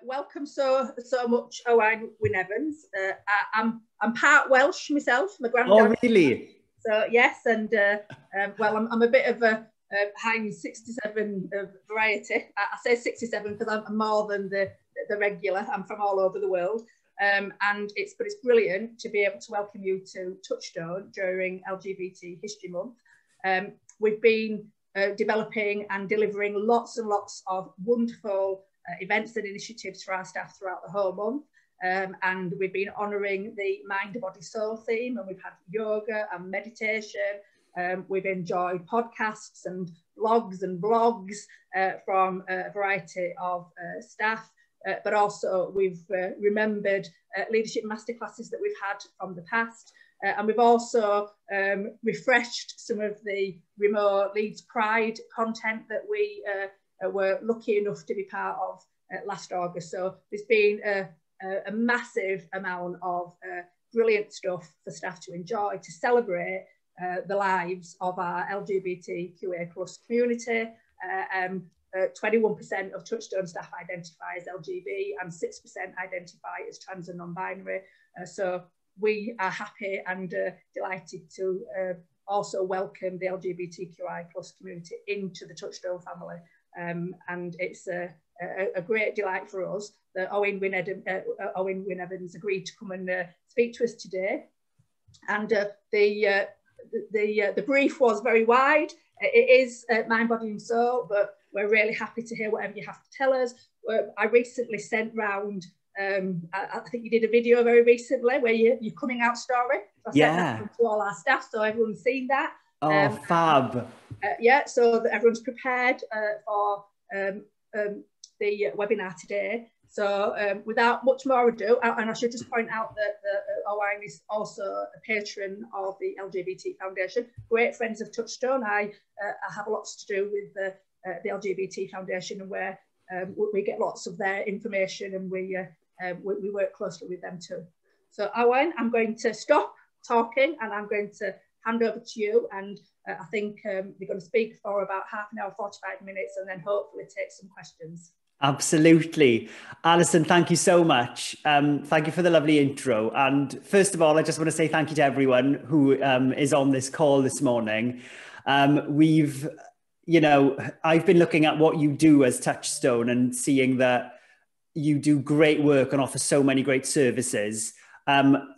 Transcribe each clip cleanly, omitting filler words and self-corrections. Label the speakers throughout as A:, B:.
A: Welcome so much, Owen Evans. I'm part Welsh myself. My granddad.
B: Oh, really?
A: So yes, and well, I'm a bit of a Heinz 67 variety. I say 67 because I'm more than the regular. I'm from all over the world, and it's brilliant to be able to welcome you to Touchstone during LGBT History Month. We've been developing and delivering lots and lots of wonderful events and initiatives for our staff throughout the whole month. And we've been honouring the mind, body, soul theme, and we've had yoga and meditation. We've enjoyed podcasts and blogs from a variety of staff, but also we've remembered leadership masterclasses that we've had from the past. And we've also refreshed some of the remote Leeds Pride content that we were lucky enough to be part of last August. So there's been a massive amount of brilliant stuff for staff to enjoy, to celebrate the lives of our LGBTQA plus community. 21% of Touchstone staff identify as LGB and 6% identify as trans and non-binary. So we are happy and delighted to also welcome the LGBTQI plus community into the Touchstone family. And it's a great delight for us that Owen Evans agreed to come and speak to us today. And the brief was very wide. It is mind, body and soul, but we're really happy to hear whatever you have to tell us. I recently sent round, I think you did a video very recently where your coming out story. So I sent that to all our staff, so everyone's seen that.
B: Oh, fab.
A: Yeah, so that everyone's prepared for the webinar today. So without much more ado, and I should just point out that Owain is also a patron of the LGBT Foundation, great friends of Touchstone. I have lots to do with the LGBT Foundation, and where we get lots of their information, and we work closely with them too. So Owain, I'm going to stop talking and I'm going to hand over to you, and I think you're going to speak for about half an hour, 45 minutes, and then hopefully take some questions.
B: Absolutely. Alison, thank you so much. Thank you for the lovely intro. And first of all, I just want to say thank you to everyone who is on this call this morning. I've been looking at what you do as Touchstone and seeing that you do great work and offer so many great services.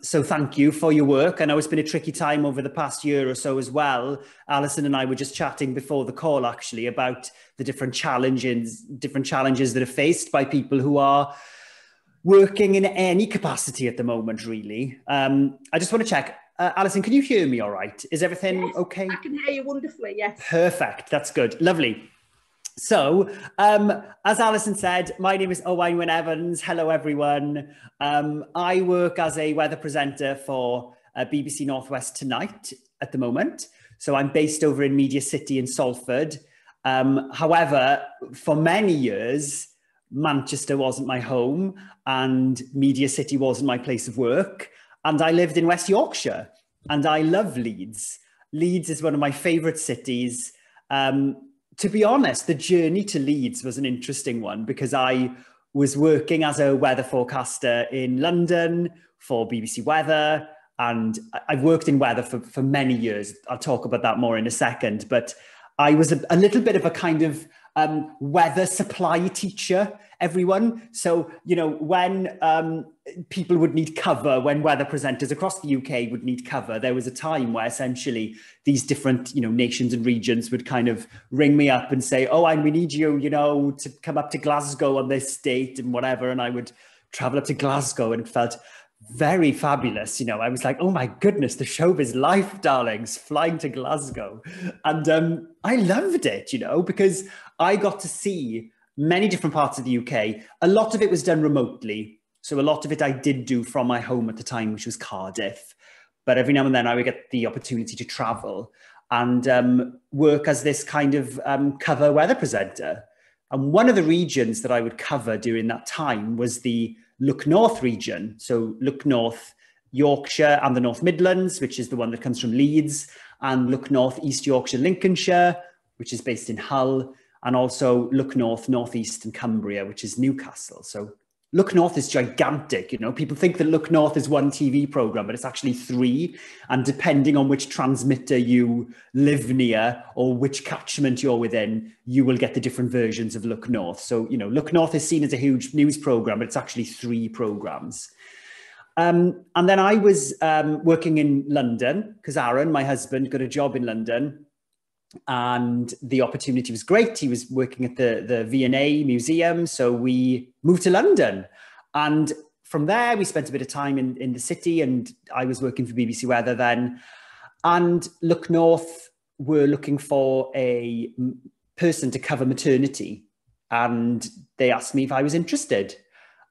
B: So thank you for your work. I know it's been a tricky time over the past year or so as well. Alison and I were just chatting before the call actually about the different challenges that are faced by people who are working in any capacity at the moment, really. I just want to check, Alison, can you hear me all right? Is everything okay?
A: I can hear you wonderfully, yes.
B: Perfect, that's good, lovely. So, as Alison said, my name is Owen Evans. Hello, everyone. I work as a weather presenter for BBC Northwest Tonight at the moment. So I'm based over in Media City in Salford. However, for many years, Manchester wasn't my home and Media City wasn't my place of work. And I lived in West Yorkshire and I love Leeds. Leeds is one of my favourite cities. To be honest, the journey to Leeds was an interesting one because I was working as a weather forecaster in London for BBC Weather, and I've worked in weather for many years. I'll talk about that more in a second, but I was a little bit of a kind of weather supply teacher, everyone. So, when people would need cover, when weather presenters across the UK would need cover, there was a time where essentially these different, nations and regions would kind of ring me up and say, oh, we need you, to come up to Glasgow on this date and whatever. And I would travel up to Glasgow and it felt very fabulous. I was like, oh my goodness, the showbiz life, darlings, flying to Glasgow. And I loved it, because I got to see many different parts of the UK. A lot of it was done remotely. So a lot of it I did do from my home at the time, which was Cardiff. But every now and then I would get the opportunity to travel and work as this kind of cover weather presenter. And one of the regions that I would cover during that time was the Look North region. So Look North, Yorkshire and the North Midlands, which is the one that comes from Leeds, and Look North, East Yorkshire, Lincolnshire, which is based in Hull, and also Look North, North East and Cumbria, which is Newcastle. So Look North is gigantic, you know. People think that Look North is one TV program, but it's actually 3. And depending on which transmitter you live near or which catchment you're within, you will get the different versions of Look North. So, you know, Look North is seen as a huge news program, but it's actually 3 programs. And then I was working in London because Aaron, my husband, got a job in London. And the opportunity was great. He was working at the V&A Museum. So we moved to London. And from there, we spent a bit of time in the city. And I was working for BBC Weather then. And Look North were looking for a person to cover maternity. And they asked me if I was interested.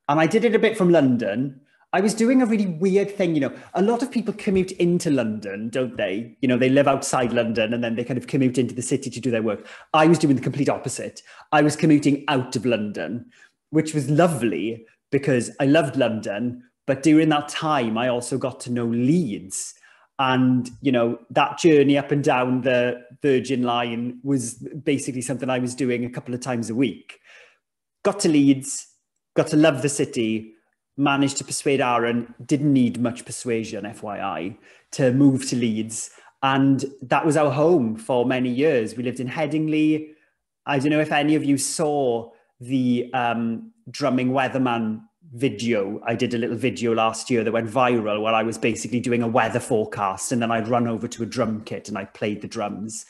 B: And I did it a bit from London. I was doing a really weird thing, you know, a lot of people commute into London, don't they? You know, they live outside London and then they kind of commute into the city to do their work. I was doing the complete opposite. I was commuting out of London, which was lovely because I loved London. But during that time, I also got to know Leeds. And, you know, that journey up and down the Virgin Line was basically something I was doing a couple of times a week. Got to Leeds, got to love the city, managed to persuade Aaron, didn't need much persuasion, FYI, to move to Leeds. And that was our home for many years. We lived in Headingley. I don't know if any of you saw the drumming weatherman video. I did a little video last year that went viral where I was basically doing a weather forecast and then I'd run over to a drum kit and I played the drums.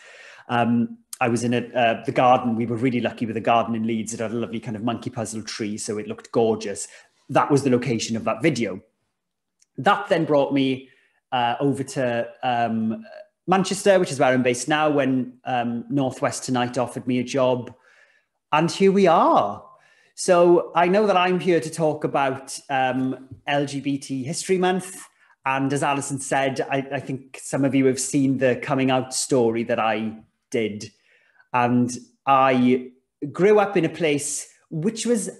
B: I was in the garden. We were really lucky with the garden in Leeds. It had a lovely kind of monkey puzzle tree, so it looked gorgeous. That was the location of that video. That then brought me over to Manchester, which is where I'm based now, when Northwest Tonight offered me a job. And here we are. So I know that I'm here to talk about LGBT History Month. And as Alison said, I think some of you have seen the coming out story that I did. And I grew up in a place which was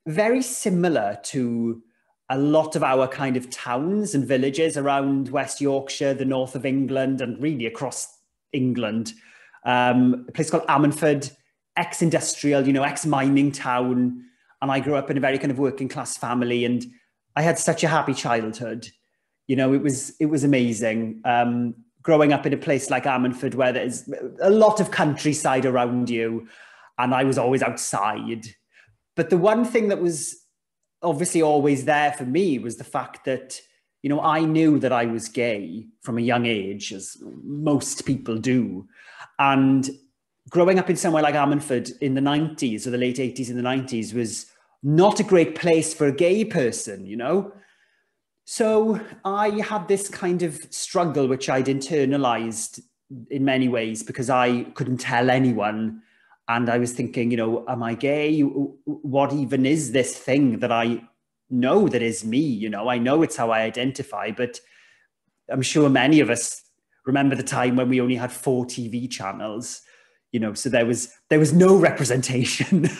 B: very similar to a lot of our kind of towns and villages around West Yorkshire, the north of England, and really across England. A place called Ammanford, ex-industrial, you know, ex-mining town. And I grew up in a very kind of working class family, and I had such a happy childhood. You know, it was amazing. Growing up in a place like Ammanford, where there's a lot of countryside around you, and I was always outside. But the one thing that was obviously always there for me was the fact that, you know, I knew that I was gay from a young age, as most people do. And growing up in somewhere like Ammanford in the 90s or the late 80s and the 90s was not a great place for a gay person, you know? So I had this kind of struggle, which I'd internalized in many ways because I couldn't tell anyone. And I was thinking, you know, am I gay? What even is this thing that I know that is me? You know, I know it's how I identify, but I'm sure many of us remember the time when we only had 4 TV channels, you know, so there was no representation.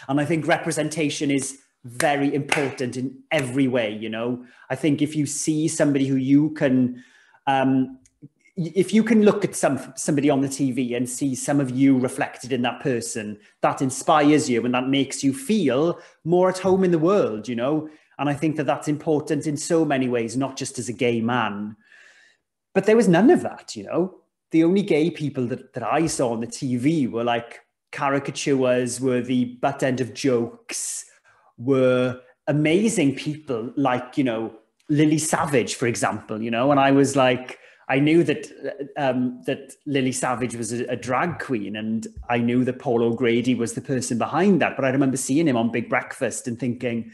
B: And I think representation is very important in every way, you know. I think if you see somebody who you can, if you can look at somebody on the TV and see some of you reflected in that person, that inspires you and that makes you feel more at home in the world, you know. And I think that that's important in so many ways, not just as a gay man. But there was none of that, you know. The only gay people that I saw on the TV were like caricatures, were the butt end of jokes, were amazing people like, you know, Lily Savage, for example, you know. And I was like, I knew that that Lily Savage was a drag queen, and I knew that Paul O'Grady was the person behind that. But I remember seeing him on Big Breakfast and thinking,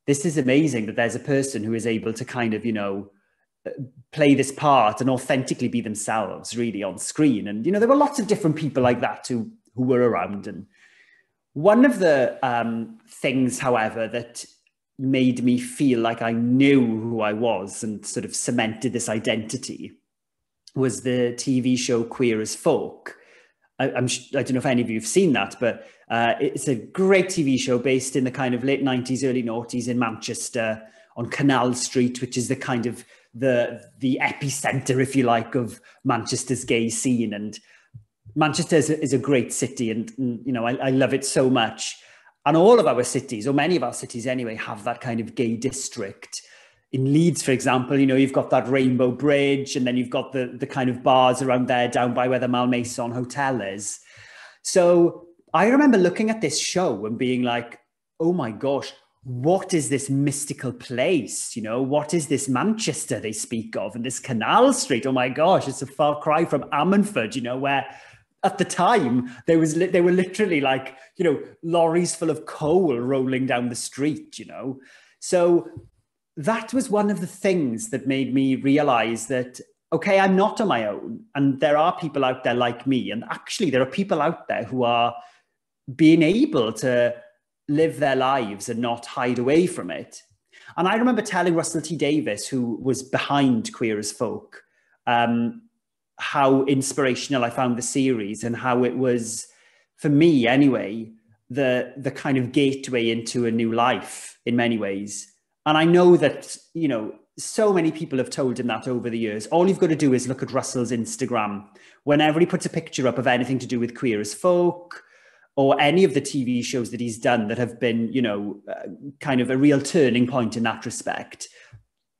B: this is amazing that there's a person who is able to kind of, you know, play this part and authentically be themselves really on screen. And, you know, there were lots of different people like that who were around. And one of the things, however, that made me feel like I knew who I was and sort of cemented this identity was the TV show Queer as Folk. I don't know if any of you have seen that, but it's a great TV show based in the kind of late 90s, early noughties in Manchester on Canal Street, which is the kind of the epicenter, if you like, of Manchester's gay scene. And Manchester is a great city, and you know, I love it so much. And all of our cities, or many of our cities anyway, have that kind of gay district. In Leeds, for example, you know, you've got that Rainbow Bridge, and then you've got the kind of bars around there down by where the Malmaison Hotel is. So I remember looking at this show and being like, oh my gosh, what is this mystical place? You know, what is this Manchester they speak of, and this Canal Street? Oh my gosh, it's a far cry from Ammanford, you know, where at the time they were literally like, you know, lorries full of coal rolling down the street, you know. So that was one of the things that made me realize that, okay, I'm not on my own, and there are people out there like me. And actually there are people out there who are being able to live their lives and not hide away from it. And I remember telling Russell T Davies, who was behind Queer as Folk, how inspirational I found the series, and how it was, for me anyway, the kind of gateway into a new life in many ways. And I know that, you know, so many people have told him that over the years. All you've got to do is look at Russell's Instagram. Whenever he puts a picture up of anything to do with Queer as Folk, or any of the TV shows that he's done that have been, you know, kind of a real turning point in that respect.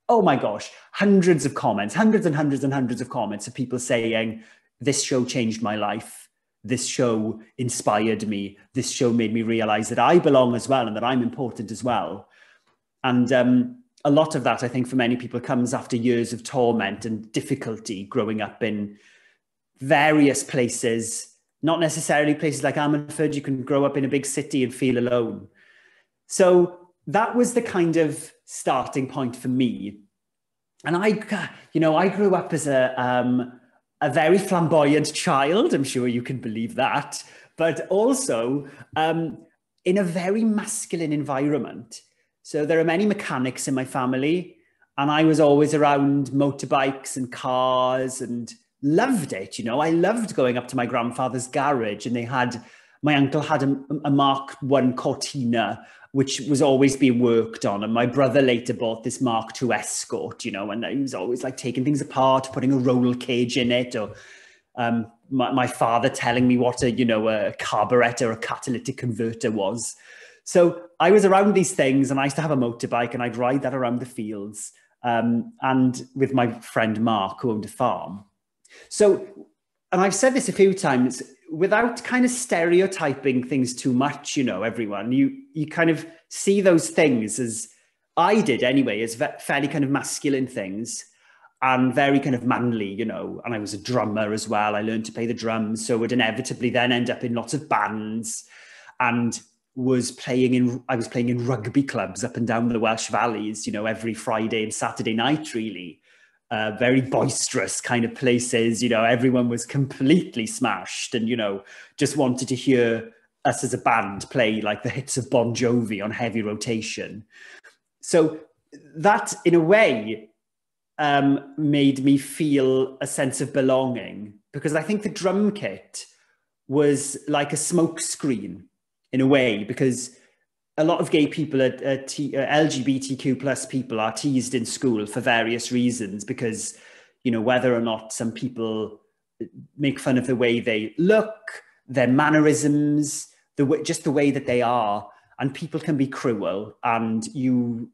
B: Oh my gosh, hundreds of comments, hundreds and hundreds and hundreds of comments of people saying, this show changed my life. This show inspired me. This show made me realize that I belong as well, and that I'm important as well. And a lot of that, I think, for many people comes after years of torment and difficulty growing up in various places, not necessarily places like Ammanford. You can grow up in a big city and feel alone. So that was the kind of starting point for me. And I grew up as a very flamboyant child. I'm sure you can believe that, but also in a very masculine environment. So there are many mechanics in my family, and I was always around motorbikes and cars and loved it. You know, I loved going up to my grandfather's garage, and my uncle had a Mark I Cortina, which was always being worked on. And my brother later bought this Mark II Escort, you know, and he was always like taking things apart, putting a roll cage in it, or my father telling me what a carburetor or a catalytic converter was. So I was around these things, and I used to have a motorbike, and I'd ride that around the fields, and with my friend Mark, who owned a farm. So, and I've said this a few times, without kind of stereotyping things too much, you know, everyone, you kind of see those things, as I did anyway, as fairly kind of masculine things and very kind of manly, you know. And I was a drummer as well. I learned to play the drums, so would inevitably then end up in lots of bands, and I was playing in rugby clubs up and down the Welsh valleys, you know, every Friday and Saturday night, really. Very boisterous kind of places, you know, everyone was completely smashed and, you know, just wanted to hear us as a band play like the hits of Bon Jovi on heavy rotation. So that, in a way, made me feel a sense of belonging, because I think the drum kit was like a smoke screen in a way, because a lot of gay people, LGBTQ plus people, are teased in school for various reasons, because, you know, whether or not some people make fun of the way they look, their mannerisms, just the way that they are, and people can be cruel, and you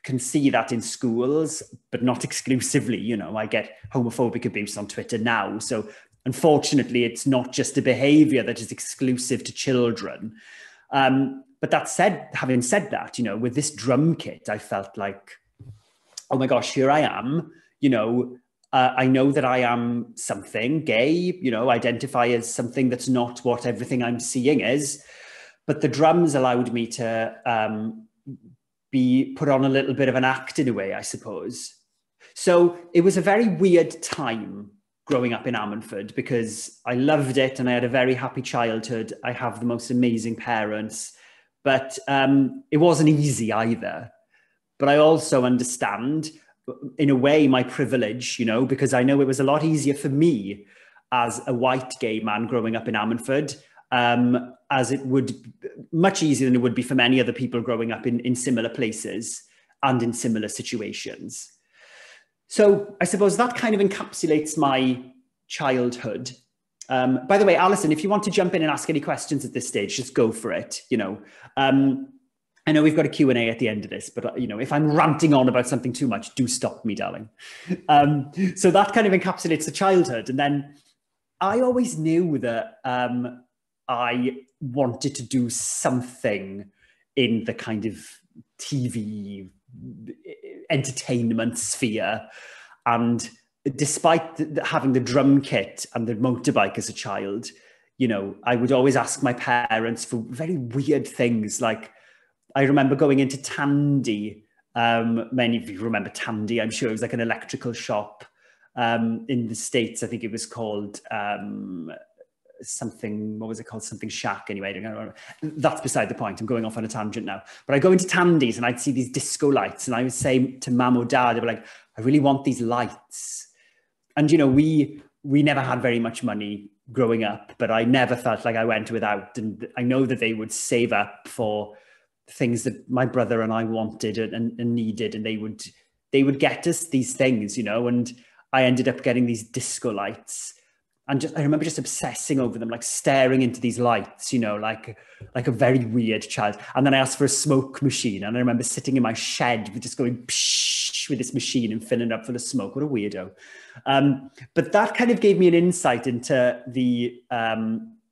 B: can see that in schools, but not exclusively. You know, I get homophobic abuse on Twitter now, so unfortunately, it's not just a behavior that is exclusive to children. But that said, having said that, you know, with this drum kit, I felt like, oh my gosh, here I am, you know, I know that I am something gay, you know, identify as something that's not what everything I'm seeing is. But the drums allowed me to be put on a little bit of an act in a way, I suppose. So it was a very weird time growing up in Ammanford, because I loved it and I had a very happy childhood. I have the most amazing parents, but it wasn't easy either. But I also understand, in a way, my privilege, you know, because I know it was a lot easier for me as a white gay man growing up in Ammanford, as it would, much easier than it would be for many other people growing up in similar places and in similar situations. So I suppose that kind of encapsulates my childhood. By the way, Alison, if you want to jump in and ask any questions at this stage, just go for it, you know. I know we've got a Q&A at the end of this, but, you know, if I'm ranting on about something too much, do stop me, darling. So that kind of encapsulates the childhood. And then I always knew that I wanted to do something in the kind of TV entertainment sphere. And despite having the drum kit and the motorbike as a child, you know, I would always ask my parents for very weird things. Like, I remember going into Tandy. Many of you remember Tandy. I'm sure it was like an electrical shop in the States. I think it was called something, what was it called? Something Shack anyway. I don't know. That's beside the point. I'm going off on a tangent now. But I go into Tandy's and I'd see these disco lights and I would say to mum or dad, they were like, I really want these lights. And, you know, we never had very much money growing up, but I never felt like I went without. And I know that they would save up for things that my brother and I wanted and needed, and they would get us these things, you know. And I ended up getting these disco lights, and I remember just obsessing over them, like staring into these lights, you know, like a very weird child. And then I asked for a smoke machine, and I remember sitting in my shed just going psh with this machine and filling it up full of smoke. What a weirdo. But that kind of gave me an insight into the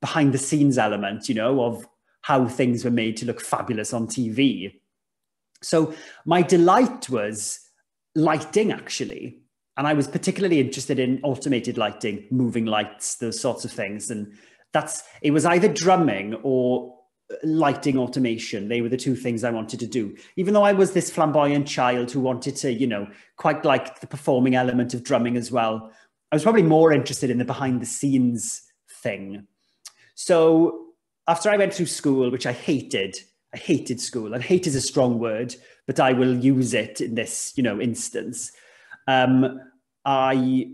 B: behind the scenes element, you know, of how things were made to look fabulous on TV. So my delight was lighting, actually. And I was particularly interested in automated lighting, moving lights, those sorts of things. And it was either drumming or lighting automation. They were the two things I wanted to do. Even though I was this flamboyant child who wanted to, you know, quite like the performing element of drumming as well, I was probably more interested in the behind the scenes thing. So after I went through school, which I hated school, and hate is a strong word, but I will use it in this, you know, instance. I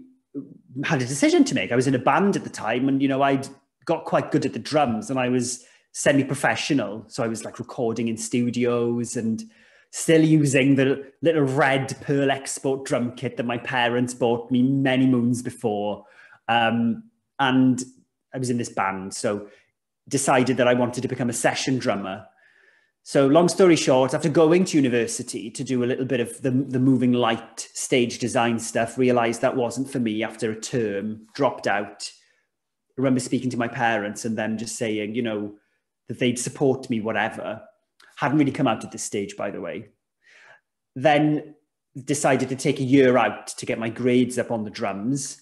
B: had a decision to make. I was in a band at the time, and, you know, I'd got quite good at the drums, and I was semi-professional. So I was like recording in studios and still using the little red Pearl Export drum kit that my parents bought me many moons before. And I was in this band, so decided that I wanted to become a session drummer. So long story short, after going to university to do a little bit of the moving light stage design stuff, realized that wasn't for me after a term, dropped out. I remember speaking to my parents and them just saying, you know, that they'd support me, whatever. Hadn't really come out at this stage, by the way. Then decided to take a year out to get my grades up on the drums,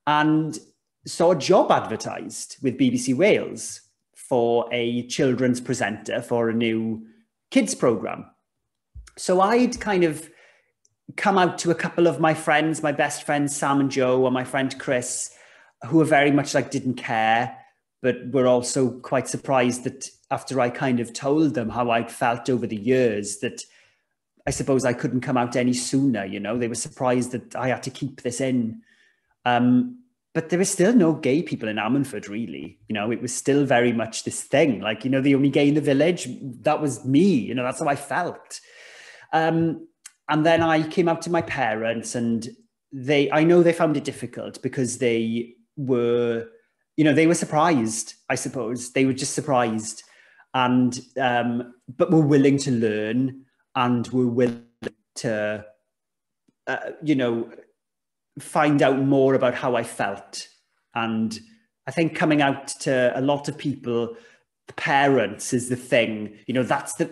B: and saw a job advertised with BBC Wales for a children's presenter for a new kids program. So I'd kind of come out to a couple of my friends, my best friends, Sam and Joe, and my friend Chris, who were very much like didn't care, but were also quite surprised that after I kind of told them how I'd felt over the years, that I suppose I couldn't come out any sooner, you know. They were surprised that I had to keep this in. But there was still no gay people in Ammanford, really. You know, it was still very much this thing. Like, you know, the only gay in the village, that was me. You know, that's how I felt. And then I came out to my parents, and I know they found it difficult because they were, you know, they were surprised, I suppose. They were just surprised, and but were willing to learn and were willing to, you know, find out more about how I felt. And I think coming out to a lot of people, parents, is the thing. You know, that's the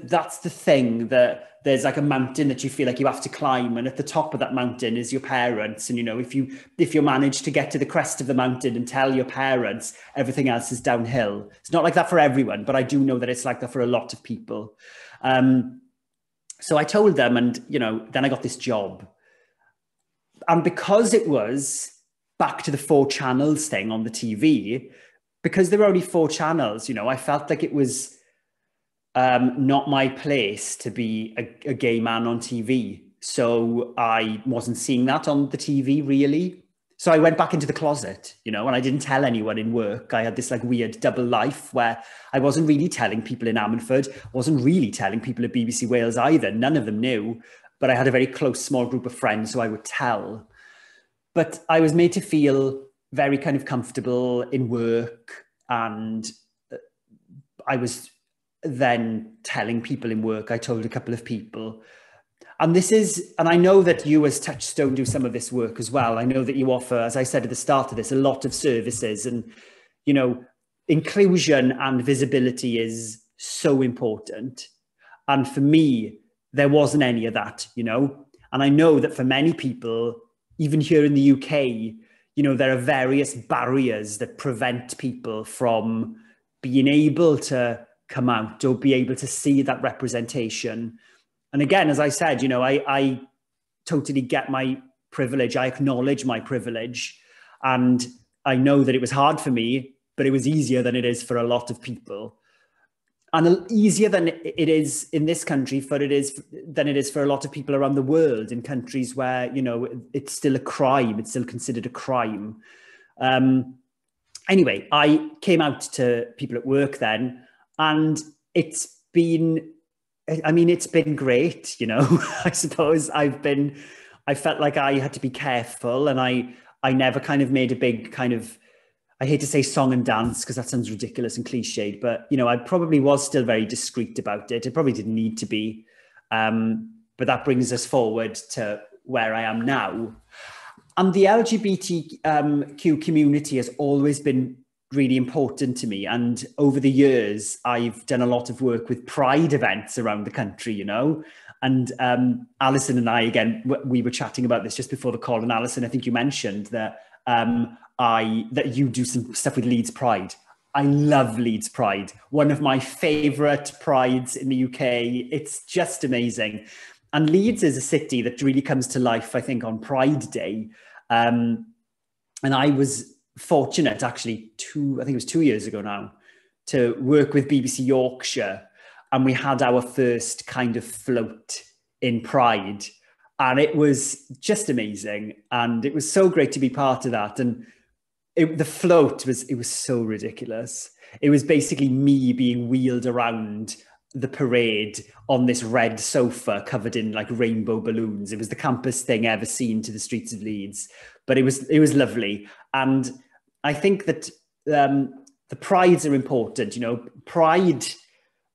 B: thing, that there's like a mountain that you feel like you have to climb, and at the top of that mountain is your parents. And, you know, if you manage to get to the crest of the mountain and tell your parents, everything else is downhill. It's not like that for everyone, but I do know that it's like that for a lot of people. So I told them, and, you know, then I got this job. And because it was back to the 4 channels thing on the TV, because there were only 4 channels, you know, I felt like it was not my place to be a gay man on TV. So I wasn't seeing that on the TV, really. So I went back into the closet, you know, and I didn't tell anyone in work. I had this like weird double life where I wasn't really telling people in Ammanford, wasn't really telling people at BBC Wales either. None of them knew. But I had a very close, small group of friends who I would tell. But I was made to feel very kind of comfortable in work, and I was then telling people in work, I told a couple of people, and I know that you as Touchstone do some of this work as well. I know that you offer, as I said at the start of this, a lot of services, and, you know, inclusion and visibility is so important. And for me, there wasn't any of that, you know, and I know that for many people, even here in the UK, you know, there are various barriers that prevent people from being able to come out or be able to see that representation. And again, as I said, you know, I totally get my privilege. I acknowledge my privilege. And I know that it was hard for me, but it was easier than it is for a lot of people. And easier than it is in this country than it is for a lot of people around the world, in countries where, you know, it's still a crime. It's still considered a crime. Anyway, I came out to people at work then, and it's been great, you know. I suppose I felt like I had to be careful, and I never kind of made a big kind of, I hate to say song and dance because that sounds ridiculous and cliched, but, you know, I probably was still very discreet about it. It probably didn't need to be. But that brings us forward to where I am now. And the LGBTQ community has always been really important to me. And over the years, I've done a lot of work with Pride events around the country, you know. And Alison and I, again, we were chatting about this just before the call. And Alison, I think you mentioned that that you do some stuff with Leeds Pride. I love Leeds Pride. One of my favourite prides in the UK. It's just amazing. And Leeds is a city that really comes to life, I think, on Pride Day. And I was fortunate, actually, I think it was 2 years ago now, to work with BBC Yorkshire. And we had our first kind of float in Pride. And it was just amazing. And it was so great to be part of that. And the float was so ridiculous. It was basically me being wheeled around the parade on this red sofa covered in like rainbow balloons. It was the campest thing ever seen to the streets of Leeds, but it was lovely. And I think that the prides are important, you know. Pride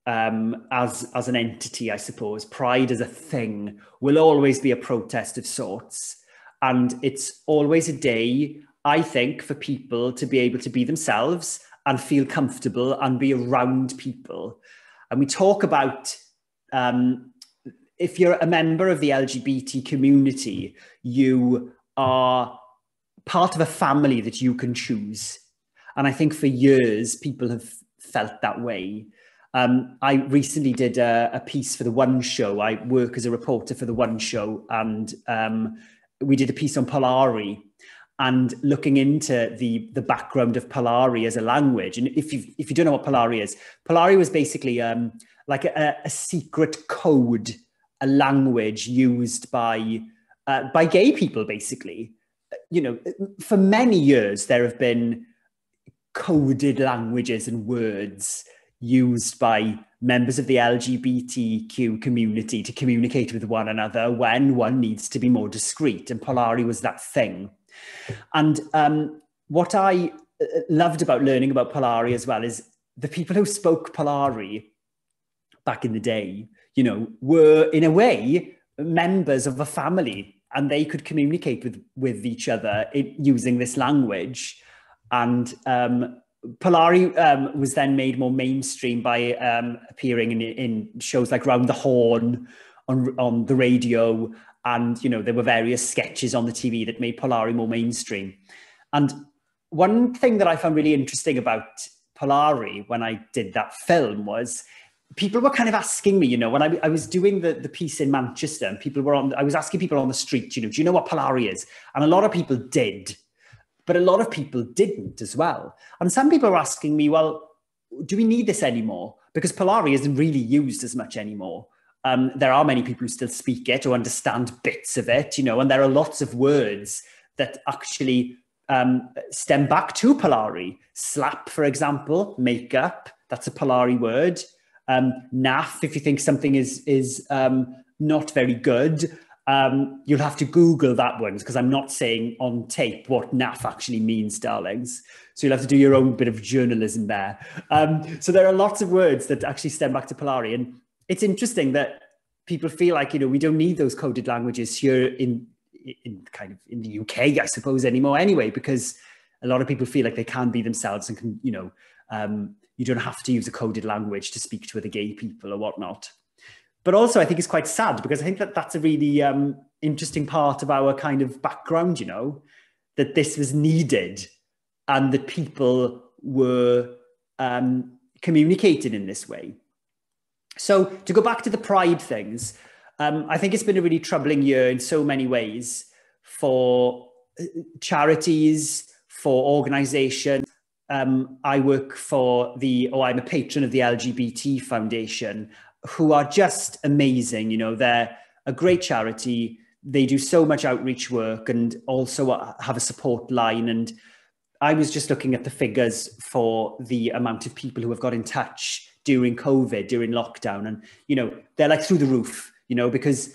B: as an entity, I suppose, Pride as a thing will always be a protest of sorts. And it's always a day, I think, for people to be able to be themselves and feel comfortable and be around people. And we talk about, if you're a member of the LGBT community, you are part of a family that you can choose. And I think for years, people have felt that way. I recently did a piece for the One Show. I work as a reporter for the One Show, and we did a piece on Polari and looking into the background of Polari as a language. And if you don't know what Polari is, Polari was basically like a secret code, a language used by gay people, basically. You know, for many years, there have been coded languages and words used by members of the LGBTQ community to communicate with one another when one needs to be more discreet. And Polari was that thing. And what I loved about learning about Polari as well is the people who spoke Polari back in the day, you know, were in a way members of a family, and they could communicate with each other using this language. And Polari was then made more mainstream by appearing in shows like Round the Horn on the radio. And, you know, there were various sketches on the TV that made Polari more mainstream. And one thing that I found really interesting about Polari when I did that film was people were kind of asking me, you know, when I was doing the piece in Manchester, and I was asking people on the street, you know, do you know what Polari is? And a lot of people did, but a lot of people didn't as well. And some people were asking me, well, do we need this anymore? Because Polari isn't really used as much anymore. There are many people who still speak it or understand bits of it, you know, and there are lots of words that actually stem back to Polari. Slap, for example, makeup, that's a Polari word. Naff, if you think something is not very good. You'll have to Google that one because I'm not saying on tape what naff actually means, darlings. So you'll have to do your own bit of journalism there. So there are lots of words that actually stem back to Polari. And it's interesting that people feel like, we don't need those coded languages here in the UK, I suppose, anymore anyway, because a lot of people feel like they can be themselves and can, you don't have to use a coded language to speak to other gay people or whatnot. But also I think it's quite sad because I think that that's a really interesting part of our kind of background, that this was needed and that people were communicating in this way. So to go back to the Pride things, I think it's been a really troubling year in so many ways for charities, for organisations. I work for I'm a patron of the LGBT Foundation, who are just amazing. They're a great charity. They do so much outreach work and also have a support line. And I was just looking at the figures for the amount of people who have got in touch during COVID, during lockdown. And, they're like through the roof, because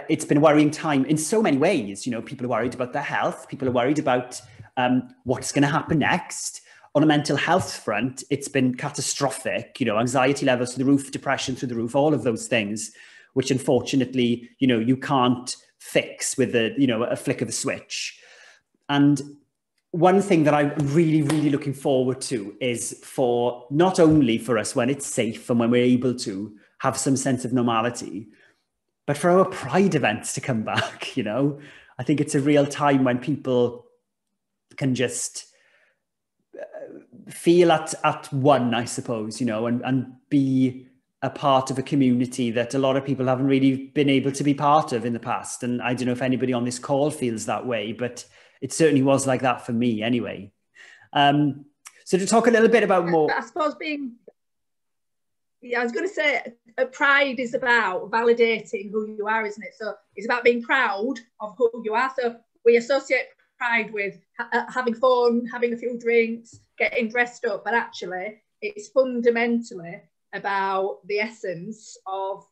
B: it's been a worrying time in so many ways. People are worried about their health. People are worried about what's going to happen next. On a mental health front, it's been catastrophic, anxiety levels through the roof, depression through the roof, all of those things, which unfortunately, you can't fix with a flick of a switch. And one thing that I'm really, really looking forward to is for not only for us when it's safe and when we're able to have some sense of normality, but for our Pride events to come back, I think it's a real time when people can just feel at one, I suppose, and be a part of a community that a lot of people haven't really been able to be part of in the past. And I don't know if anybody on this call feels that way, but it certainly was like that for me anyway. So to talk a little bit about more...
A: I suppose I was going to say, Pride is about validating who you are, isn't it? So it's about being proud of who you are. So we associate Pride with having fun, having a few drinks, getting dressed up, but actually it's fundamentally about the essence of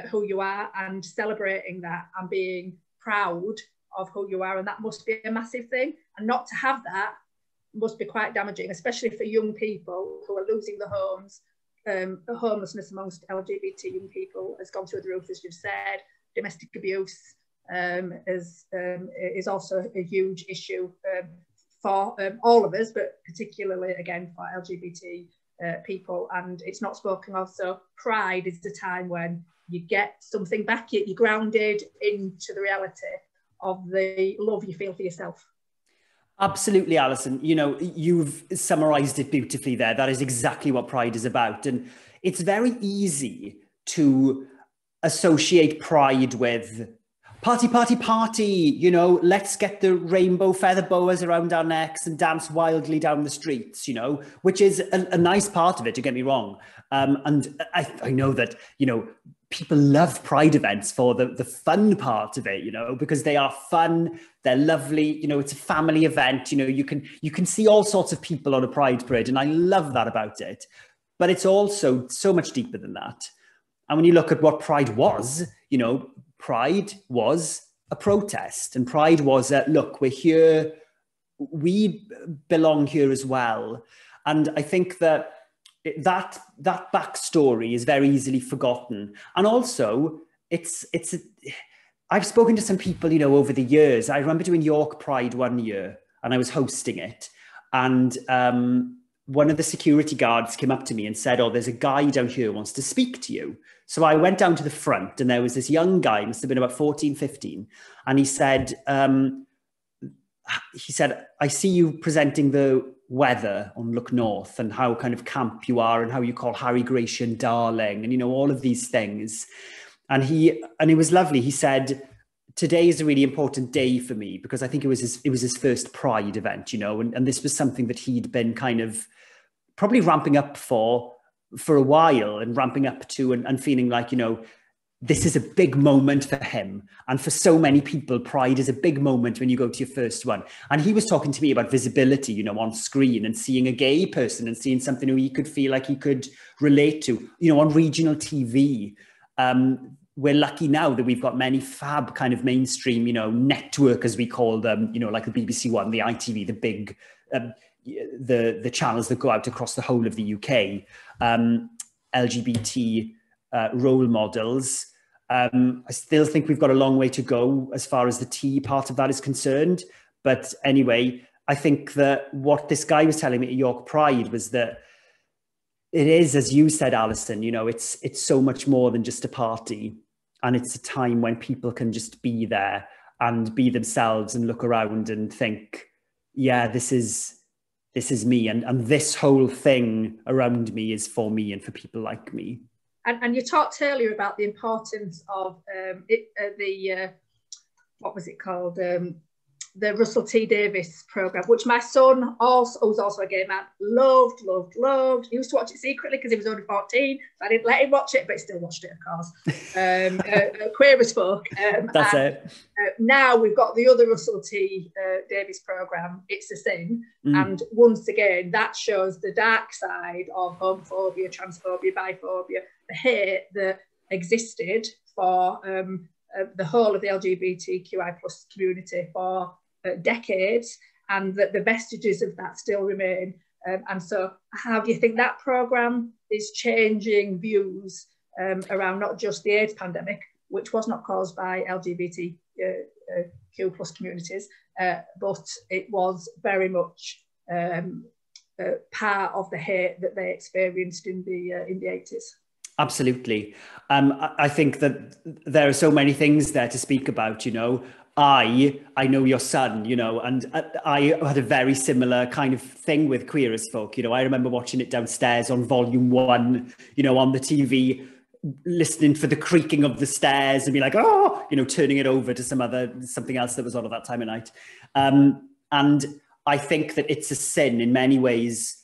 A: who you are and celebrating that and being proud of who you are. And that must be a massive thing. And not to have that must be quite damaging, especially for young people who are losing their homes. Homelessness amongst LGBT young people has gone through the roof, as you've said. Domestic abuse is also a huge issue for all of us, but particularly again for LGBT people, and it's not spoken of. So Pride is the time when you get something back, you're grounded into the reality of the love you feel for yourself.
B: Absolutely, Alison. You've summarised it beautifully there. That is exactly what Pride is about. And it's very easy to associate Pride with party, party, party, let's get the rainbow feather boas around our necks and dance wildly down the streets, which is a nice part of it, don't get me wrong. And I know that, people love Pride events for the fun part of it, because they are fun, they're lovely, it's a family event, you can see all sorts of people on a Pride parade, and I love that about it. But it's also so much deeper than that. And when you look at what Pride was, Pride was a protest, and Pride was look, we're here, we belong here as well. And I think that backstory is very easily forgotten. And also I've spoken to some people, over the years. I remember doing York Pride one year and I was hosting it. And one of the security guards came up to me and said, "Oh, there's a guy down here who wants to speak to you." So I went down to the front and there was this young guy, must have been about 14, 15. And he said, "I see you presenting the weather on Look North and how kind of camp you are and how you call Harry Gratian darling and, all of these things." And it was lovely. He said, "Today is a really important day for me," because I think it was his first Pride event, and this was something that he'd been kind of probably ramping up for a while and ramping up to and feeling like, this is a big moment for him. And for so many people, Pride is a big moment when you go to your first one. And he was talking to me about visibility, on screen and seeing a gay person and seeing something who he could feel like he could relate to, on regional TV. we're lucky now that we've got many fab kind of mainstream, you know, network, as we call them, you know, like the BBC One, the ITV, the big, the channels that go out across the whole of the UK, LGBT role models. I still think we've got a long way to go as far as the T part of that is concerned. But anyway, I think that what this guy was telling me at York Pride was that it is, as you said, Alison, you know, it's so much more than just a party. And it's a time when people can just be there and be themselves and look around and think, yeah, this is me. And this whole thing around me is for me and for people like me.
A: And you talked earlier about the importance of what was it called? The Russell T Davies programme, which my son, also, who's also a gay man, loved. He used to watch it secretly because he was only 14. So I didn't let him watch it, but he still watched it, of course. Queer as Folk.
B: That's it.
A: Now we've got the other Russell T Davies programme, It's a Sin. And once again, that shows the dark side of homophobia, transphobia, biphobia, the hate that existed for the whole of the LGBTQI plus community for decades, and that the vestiges of that still remain. And so how do you think that programme is changing views around not just the AIDS pandemic, which was not caused by LGBTQ plus communities, but it was very much part of the hate that they experienced in the 80s?
B: Absolutely. I think that there are so many things there to speak about, you know. I know your son, you know, and I had a very similar kind of thing with Queer as Folk. You know, I remember watching it downstairs on volume 1, you know, on the TV, listening for the creaking of the stairs and be like, oh, you know, turning it over to something else that was on at that time of night. And I think that It's a Sin in many ways.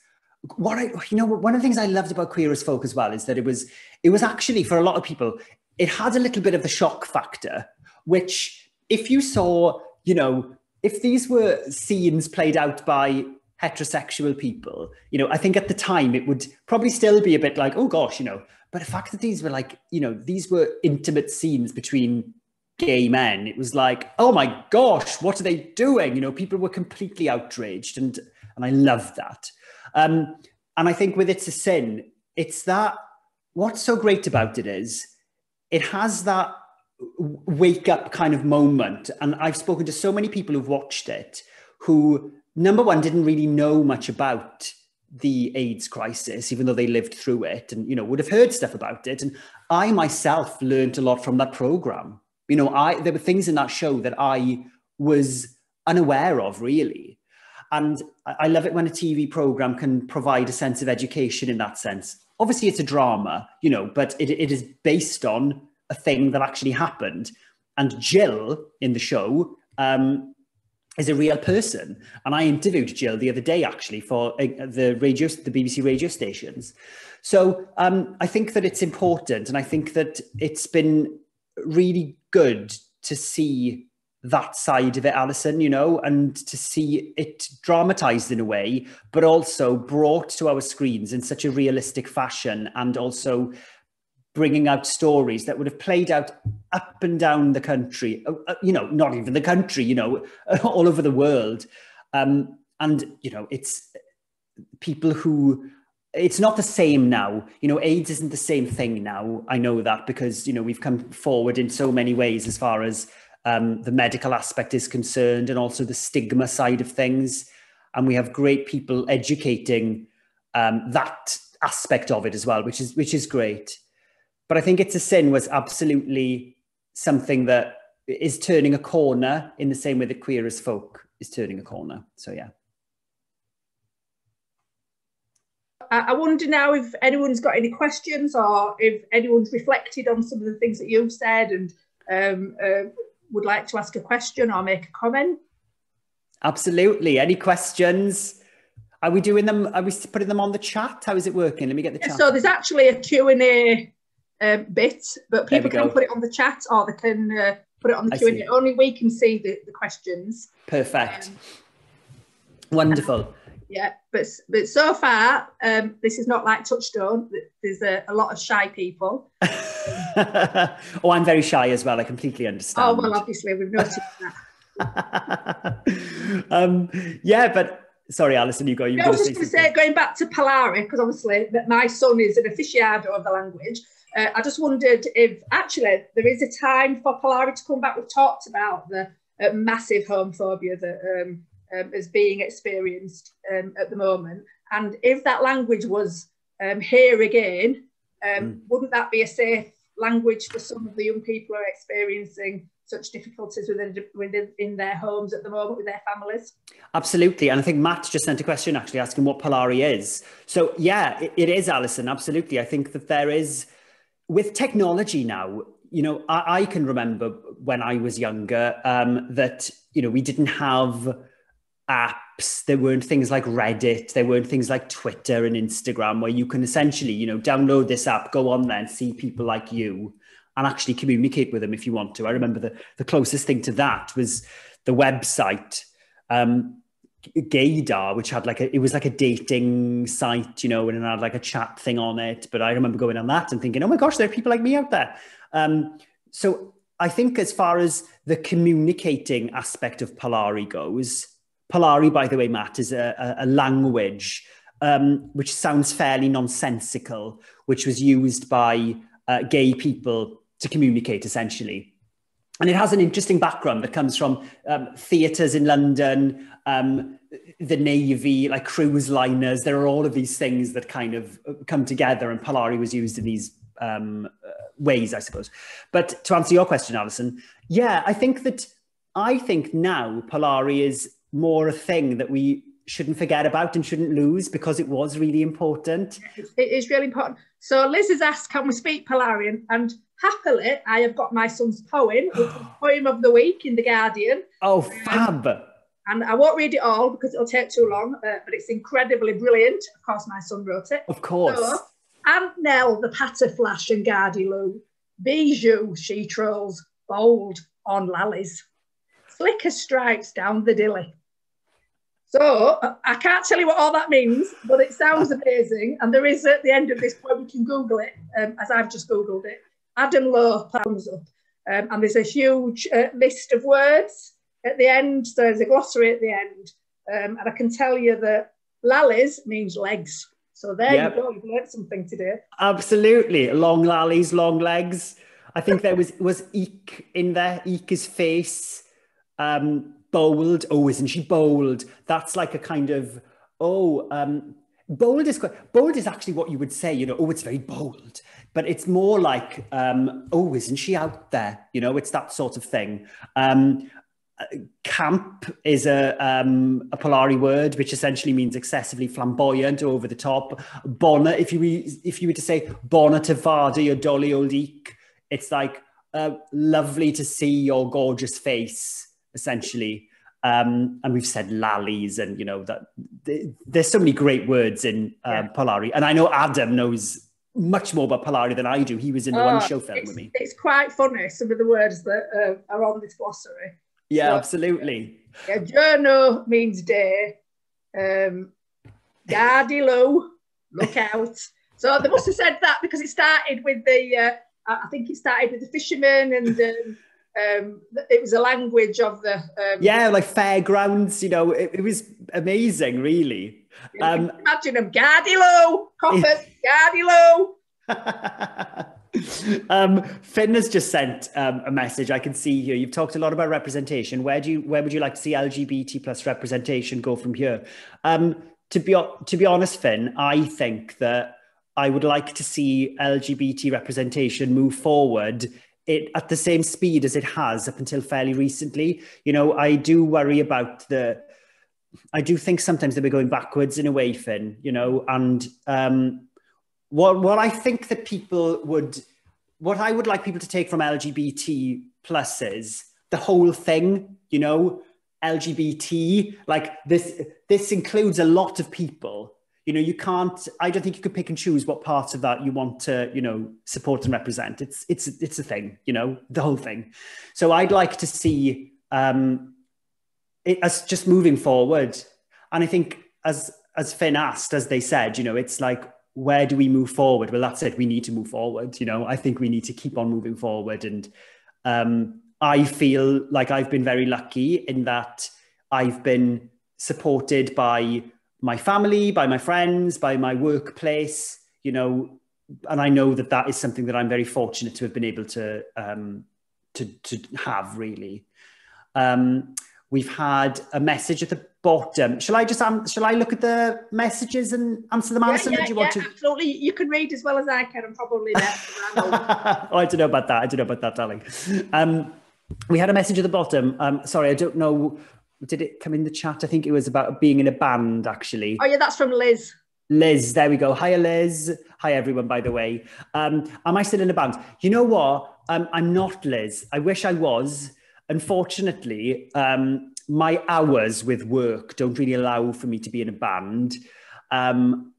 B: One of the things I loved about Queer as Folk as well is that it was actually, for a lot of people, it had a little bit of the shock factor, which if you saw, you know, if these were scenes played out by heterosexual people, you know, I think at the time it would probably still be a bit like, oh gosh, you know, but the fact that these were like, you know, these were intimate scenes between gay men, it was like, oh my gosh, what are they doing? You know, people were completely outraged, and I love that. And I think with It's a Sin, it's that, what's so great about it is it has that wake up kind of moment. And I've spoken to so many people who've watched it who, number one, didn't really know much about the AIDS crisis, even though they lived through it and, you know, would have heard stuff about it. And I myself learned a lot from that program. You know, there were things in that show that I was unaware of, really. And I love it when a TV program can provide a sense of education in that sense. Obviously, it's a drama, you know, but it is based on a thing that actually happened. And Jill in the show is a real person. And I interviewed Jill the other day, actually, for the BBC radio stations. So I think that it's important. And I think that it's been really good to see that side of it, Alison, you know, and to see it dramatized in a way, but also brought to our screens in such a realistic fashion, and also bringing out stories that would have played out up and down the country, you know, not even the country, you know, all over the world. And, you know, it's people who, it's not the same now. You know, AIDS isn't the same thing now. I know that because, you know, we've come forward in so many ways as far as the medical aspect is concerned, and also the stigma side of things. And we have great people educating that aspect of it as well, which is great. But I think It's a Sin was absolutely something that is turning a corner in the same way that Queer as Folk is turning a corner. So, yeah.
A: I wonder now if anyone's got any questions, or if anyone's reflected on some of the things that you've said and would like to ask a question or make a comment.
B: Absolutely. Any questions? Are we doing them? Are we putting them on the chat? How is it working? Let me get the chat.
A: So there's actually a Q&A bit, but people can put it on the chat, or they can put it on the Q&A. Only we can see the questions.
B: Perfect. Wonderful.
A: Yeah, but so far, this is not like Touchstone. There's a lot of shy people.
B: Oh, I'm very shy as well. I completely understand.
A: Oh, well, obviously, we've noticed
B: that. Yeah, but sorry, Alison, you go.
A: I was just going to say, going back to Polari, because obviously my son is an aficionado of the language. I just wondered if actually there is a time for Polari to come back. We've talked about the massive homophobia that is being experienced at the moment. And if that language was here again, wouldn't that be a safe language for some of the young people who are experiencing such difficulties within their homes at the moment with their families?
B: Absolutely. And I think Matt just sent a question actually asking what Polari is. So yeah, it is, Alison, absolutely. I think that there is, with technology now, you know, I can remember when I was younger that, you know, we didn't have apps. There weren't things like Reddit. There weren't things like Twitter and Instagram where you can essentially, you know, download this app, go on there and see people like you and actually communicate with them if you want to. I remember the closest thing to that was the website Gaydar, which had it was like a dating site, you know, and it had like a chat thing on it. But I remember going on that and thinking, oh my gosh, there are people like me out there. So I think as far as the communicating aspect of Polari goes, Polari, by the way, Matt, is a language which sounds fairly nonsensical, which was used by gay people to communicate, essentially. And it has an interesting background that comes from theatres in London, the Navy, like cruise liners. There are all of these things that kind of come together, and Polari was used in these ways, I suppose. But to answer your question, Alison, yeah, I think now Polari is more a thing that we shouldn't forget about and shouldn't lose because it was really important.
A: It is really important. So Liz has asked, can we speak Polarian? And happily, I have got my son's poem, which is Poem of the Week in The Guardian.
B: Oh, fab.
A: And I won't read it all because it'll take too long, but it's incredibly brilliant. Of course, my son wrote it.
B: Of course.
A: So, Aunt Nell, the patter flash and Gardy Lou, Bijou, she trolls, bold on lallies, slicker stripes down the dilly. So I can't tell you what all that means, but it sounds amazing. And there is at the end of this poem, you can Google it, as I've just Googled it. Adam Lowe comes up, and there's a huge list of words at the end. So there's a glossary at the end, and I can tell you that lallies means legs. So there you go, you've learned something today.
B: Absolutely, long lallies, long legs. I think there was eek in there. Eek is face. Bold. Oh, isn't she bold? That's like a kind of, bold is actually what you would say, you know, oh, it's very bold. But it's more like, oh, isn't she out there? You know, it's that sort of thing. Camp is a Polari word, which essentially means excessively flamboyant, over the top. Bona, if you were to say, bona te vada your dolly old eek, it's like, lovely to see your gorgeous face, essentially. And we've said lallies, and you know that there's so many great words in Polari, and I know Adam knows much more about Polari than I do. He was in the one show film with me.
A: It's quite funny, some of the words that are on this glossary.
B: Yeah, so, absolutely.
A: Yeah, journo means day. Gardy low, look out. So they must have said that because it started with I think it started with the fishermen, and it was a language of the
B: like fairgrounds, you know. It was amazing, really.
A: Imagine them, Gardy low, coppers, Gardy low.
B: Finn has just sent a message. I can see here you've talked a lot about representation. Where would you like to see LGBT plus representation go from here? To be honest, Finn, I think that I would like to see LGBT representation move forward at the same speed as it has up until fairly recently. You know, I do worry about I do think sometimes that we're going backwards in a way, Finn, you know, and what I think that what I would like people to take from LGBT plus is the whole thing, you know, LGBT, like this includes a lot of people. You know, I don't think you could pick and choose what parts of that you want to, you know, support and represent. It's a thing, you know, the whole thing. So I'd like to see it as just moving forward. And I think as as Finn asked, as they said, you know, it's like, where do we move forward? Well, that's it. We need to move forward. You know, I think we need to keep on moving forward. And I feel like I've been very lucky in that I've been supported by my family, by my friends, by my workplace, you know, and I know that that is something that I'm very fortunate to have been able to have, really. We've had a message at the bottom. Shall I look at the messages and answer them, Alison?
A: Yeah, absolutely. You can read as well as I can, and probably better.
B: Oh, I don't know about that, darling. We had a message at the bottom. Sorry, I don't know. Did it come in the chat? I think it was about being in a band, actually.
A: Oh, yeah, that's from Liz.
B: Liz, there we go. Hiya, Liz. Hi, everyone, by the way. Am I still in a band? You know what? I'm not, Liz. I wish I was. Unfortunately, my hours with work don't really allow for me to be in a band.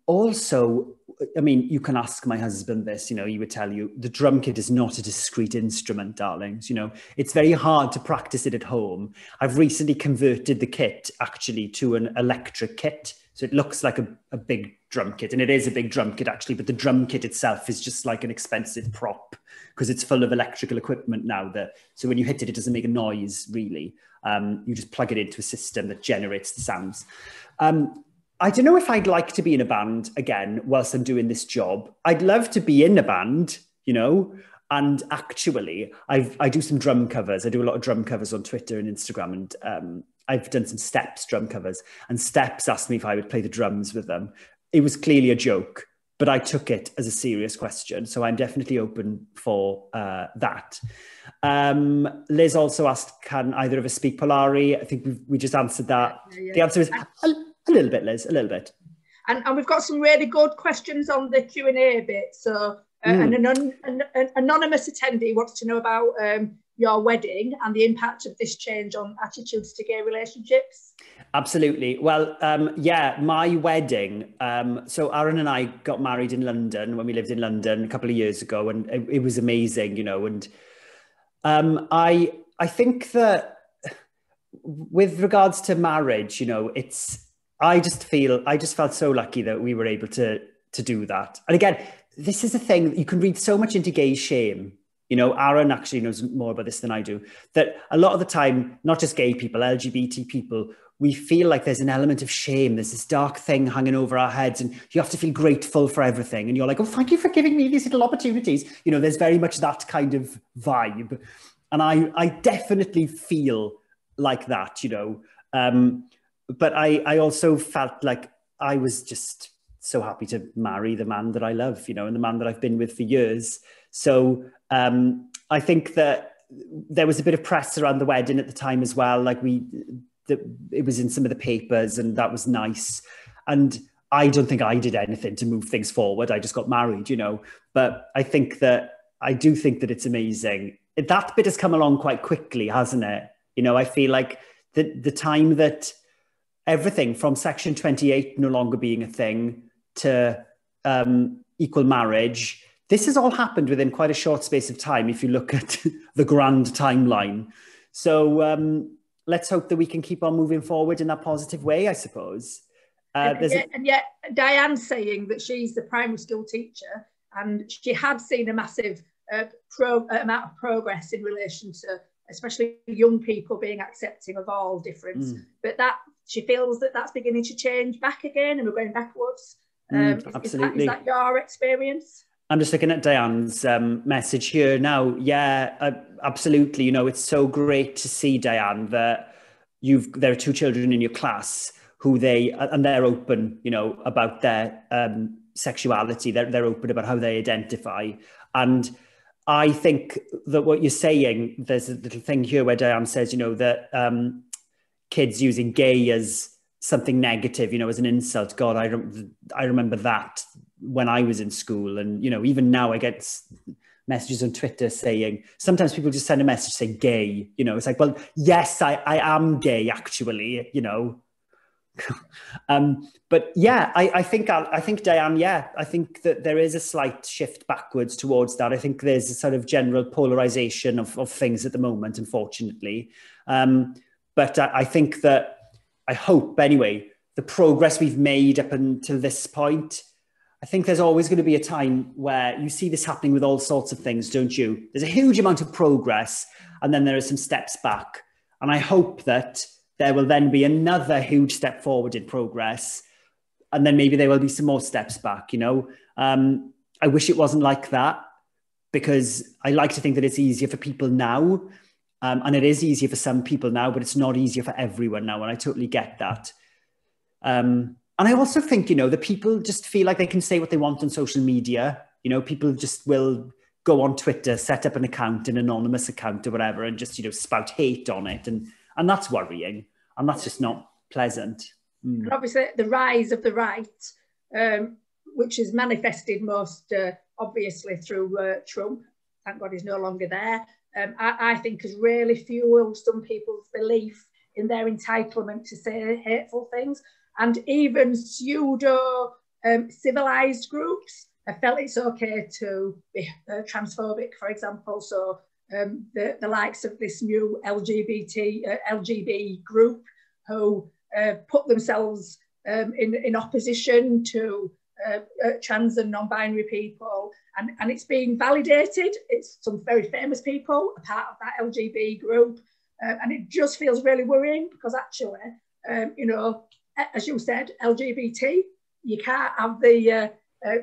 B: Also, I mean, you can ask my husband this, you know, he would tell you, the drum kit is not a discrete instrument, darlings. You know, it's very hard to practice it at home. I've recently converted the kit actually to an electric kit. So it looks like a big drum kit, and it is a big drum kit actually, but the drum kit itself is just like an expensive prop because it's full of electrical equipment now. So when you hit it, it doesn't make a noise really. You just plug it into a system that generates the sounds. I don't know if I'd like to be in a band again whilst I'm doing this job. I'd love to be in a band, you know, and actually I do some drum covers. I do a lot of drum covers on Twitter and Instagram, and I've done some Steps drum covers, and Steps asked me if I would play the drums with them. It was clearly a joke, but I took it as a serious question. So I'm definitely open for that. Liz also asked, can either of us speak Polari? I think we just answered that. Yeah. The answer is a little bit, Liz, a little bit.
A: And we've got some really good questions on the Q&A bit. So an anonymous attendee wants to know about your wedding and the impact of this change on attitudes to gay relationships.
B: Absolutely. Well, yeah, my wedding. So Aaron and I got married in London when we lived in London a couple of years ago, and it was amazing, you know. And I think that with regards to marriage, you know, I just felt so lucky that we were able to do that. And again, this is a thing, you can read so much into gay shame. You know, Aaron actually knows more about this than I do, that a lot of the time, not just gay people, LGBT people, we feel like there's an element of shame. There's this dark thing hanging over our heads, and you have to feel grateful for everything. And you're like, oh, thank you for giving me these little opportunities. You know, there's very much that kind of vibe. And I definitely feel like that, you know. But I also felt like I was just so happy to marry the man that I love, you know, and the man that I've been with for years. So I think that there was a bit of press around the wedding at the time as well. Like it was in some of the papers, and that was nice. And I don't think I did anything to move things forward. I just got married, you know. But I do think that it's amazing. That bit has come along quite quickly, hasn't it? You know, I feel like the time that everything from Section 28 no longer being a thing to equal marriage, this has all happened within quite a short space of time if you look at the grand timeline. So let's hope that we can keep on moving forward in that positive way, I suppose.
A: And yet Diane's saying that she's the primary school teacher, and she had seen a massive amount of progress in relation to especially young people being accepting of all difference, but that she feels that that's beginning to change back again, and we're going backwards.
B: Absolutely.
A: Is that your experience?
B: I'm just looking at Diane's message here now. Yeah, absolutely. You know, it's so great to see, Diane, that there are two children in your class who they're open, you know, about their sexuality. They're open about how they identify. And I think that what you're saying, there's a little thing here where Diane says, you know, that kids using gay as something negative, you know, as an insult. God, I remember that when I was in school. And, you know, even now I get messages on Twitter saying, sometimes people just send a message saying gay, you know, it's like, well, yes, I am gay, actually, you know. But yeah, I think Diane, yeah, I think that there is a slight shift backwards towards that. I think there's a sort of general polarization of things at the moment, unfortunately. But I think that, I hope anyway, the progress we've made up until this point, I think there's always going to be a time where you see this happening with all sorts of things, don't you? There's a huge amount of progress, and then there are some steps back. And I hope that there will then be another huge step forward in progress, and then maybe there will be some more steps back, you know? I wish it wasn't like that, because I like to think that it's easier for people now, and it is easier for some people now, but it's not easier for everyone now, and I totally get that. And I also think, you know, the people just feel like they can say what they want on social media. You know, people just will go on Twitter, set up an account, an anonymous account or whatever, and just, you know, spout hate on it. And that's worrying. And that's just not pleasant.
A: And obviously the rise of the right, which is manifested most obviously through Trump. Thank God he's no longer there. I think has really fueled some people's belief in their entitlement to say hateful things. And even pseudo civilized groups have felt it's okay to be transphobic, for example. So the likes of this new LGB group who put themselves in opposition to trans and non-binary people, and it's being validated. It's some very famous people, a part of that LGB group, and it just feels really worrying, because actually, you know, as you said, LGBT, you can't have the,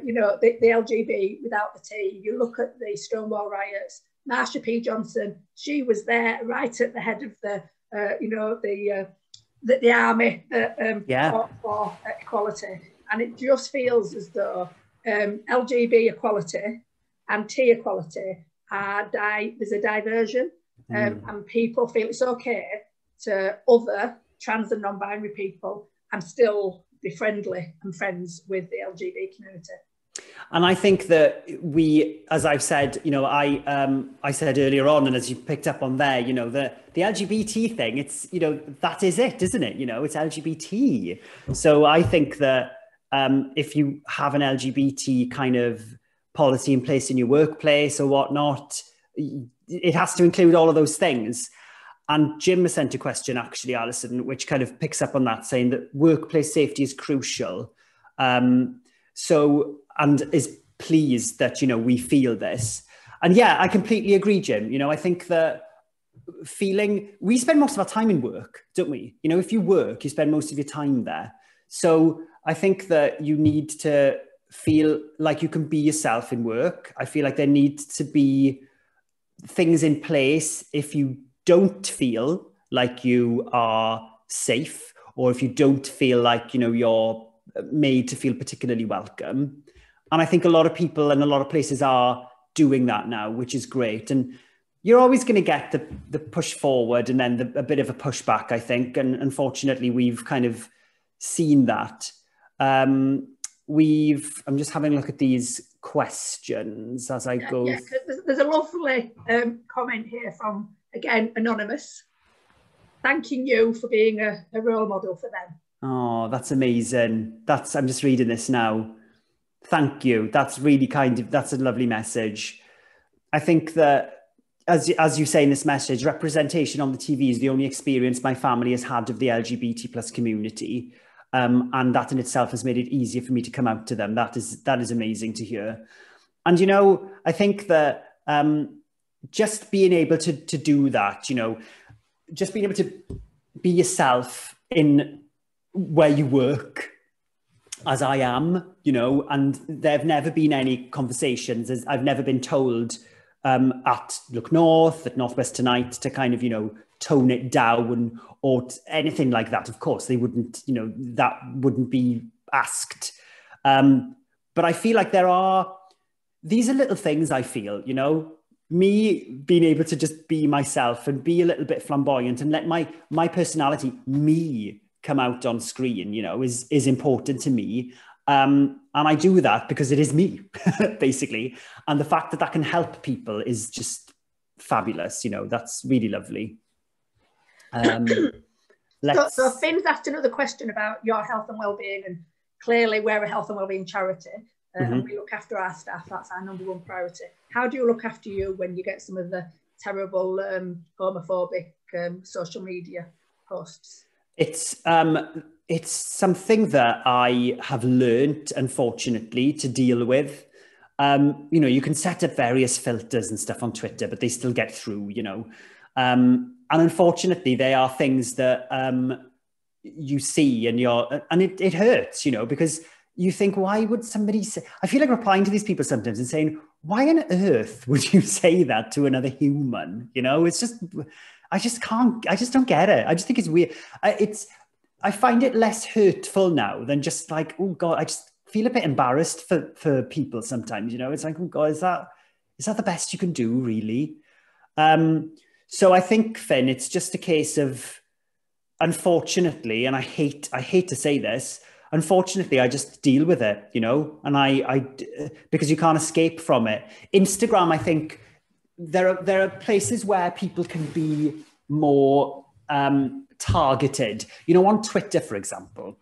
A: you know, the LGB without the T. You look at the Stonewall riots, Marsha P. Johnson, she was there right at the head of the, you know, the army for equality. And it just feels as though LGB equality and T equality there's a diversion, and people feel it's okay to other trans and non-binary people and still be friendly and friends with the LGBT community.
B: And I think that we, as I've said, you know, I said earlier on, and as you picked up on there, you know, the LGBT thing, it's, you know, that is it, isn't it? You know, it's LGBT. So I think that if you have an LGBT kind of policy in place in your workplace or whatnot, it has to include all of those things. And Jim has sent a question, actually, Alison, which kind of picks up on that, saying that workplace safety is crucial. And is pleased that, you know, we feel this. And yeah, I completely agree, Jim. You know, I think that we spend most of our time in work, don't we? You know, if you work, you spend most of your time there. So I think that you need to feel like you can be yourself in work. I feel like there needs to be things in place if you don't feel like you are safe, or if you don't feel like, you know, you're made to feel particularly welcome. And I think a lot of people and a lot of places are doing that now, which is great. And you're always going to get the push forward and then a bit of a pushback, I think. And unfortunately, we've kind of seen that. I'm just having a look at these questions as I go.
A: Yeah, there's a lovely comment here from, again, Anonymous, thanking you for being a role model for them.
B: Oh, that's amazing. I'm just reading this now. Thank you. That's really that's a lovely message. I think that, as you say in this message, representation on the TV is the only experience my family has had of the LGBT plus community. And that in itself has made it easier for me to come out to them. That is amazing to hear. And, you know, I think that just being able to do that, you know, just being able to be yourself in where you work, as I am, you know, and there have never been any conversations, as I've never been told at Look North, at Northwest Tonight, to kind of, you know, tone it down or anything like that. Of course, they wouldn't, you know, that wouldn't be asked. But I feel like these are little things, I feel, you know, me being able to just be myself and be a little bit flamboyant and let my personality, me, come out on screen, you know, is important to me. And I do that because it is me, basically. And the fact that can help people is just fabulous. You know, that's really lovely.
A: So Finn's asked another question about your health and wellbeing, and clearly we're a health and wellbeing charity, and we look after our staff. That's our number one priority. How do you look after you when you get some of the terrible homophobic social media posts?
B: It's it's something that I have learnt, unfortunately, to deal with. You know, you can set up various filters and stuff on Twitter, but they still get through, you know. And unfortunately, they are things that you see and it hurts, you know, because you think, why would somebody say, I feel like replying to these people sometimes and saying, why on earth would you say that to another human? You know, it's just, I just don't get it. I just think it's weird. I find it less hurtful now than just like, oh God, I just feel a bit embarrassed for people sometimes, you know. It's like, oh God, is that the best you can do, really? So I think, Finn, it's just a case of, unfortunately, and I hate to say this, unfortunately, I just deal with it, you know, and I because you can't escape from it. Instagram, I think there are places where people can be more targeted. You know, on Twitter, for example,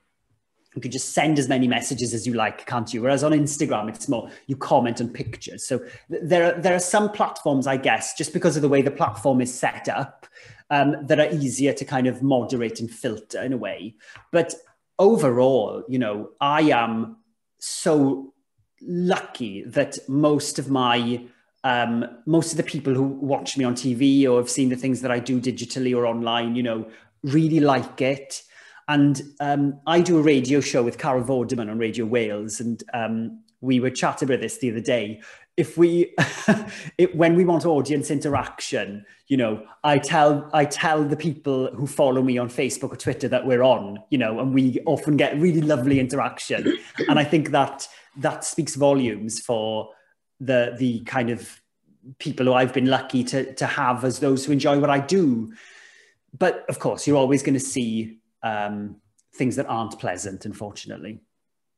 B: you can just send as many messages as you like, can't you? Whereas on Instagram, it's more, you comment on pictures. So there are some platforms, I guess, just because of the way the platform is set up, that are easier to kind of moderate and filter in a way. But overall, you know, I am so lucky that most of the people who watch me on TV or have seen the things that I do digitally or online, you know, really like it. And I do a radio show with Carol Vorderman on Radio Wales, and we were chatting about this the other day. When we want audience interaction, you know, I tell the people who follow me on Facebook or Twitter that we're on, you know, and we often get really lovely interaction. And I think that speaks volumes for the kind of people who I've been lucky to have as those who enjoy what I do. But of course, you're always going to see things that aren't pleasant, unfortunately.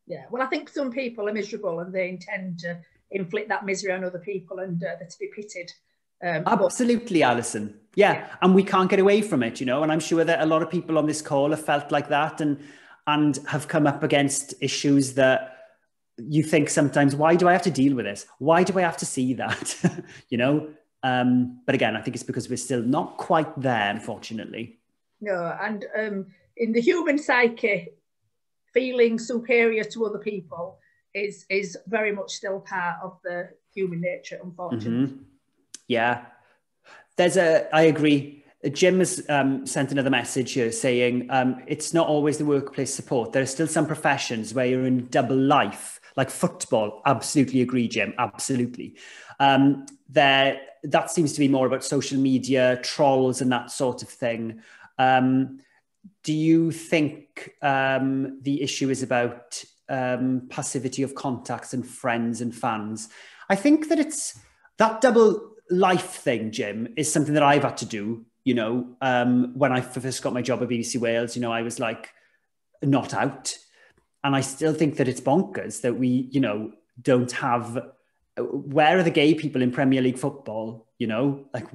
A: Yeah, well, I think some people are miserable and they intend to inflict that misery on other people, and they're to be pitied.
B: Absolutely, Alison. Yeah, and we can't get away from it, you know, and I'm sure that a lot of people on this call have felt like that and have come up against issues that you think sometimes, why do I have to deal with this? Why do I have to see that? You know? But again, I think it's because we're still not quite there, unfortunately.
A: No, and in the human psyche, feeling superior to other people is very much still part of the human nature, unfortunately.
B: Mm-hmm. Yeah. I agree. Jim has sent another message here saying it's not always the workplace support. There are still some professions where you're in double life, like football. Absolutely agree, Jim. Absolutely. That seems to be more about social media, trolls and that sort of thing. Do you think the issue is about passivity of contacts and friends and fans? I think that it's that double life thing, Jim, is something that I've had to do. You know, when I first got my job at BBC Wales, you know, I was like not out. And I still think that it's bonkers that we, you know, don't have, where are the gay people in Premier League football? You know, like,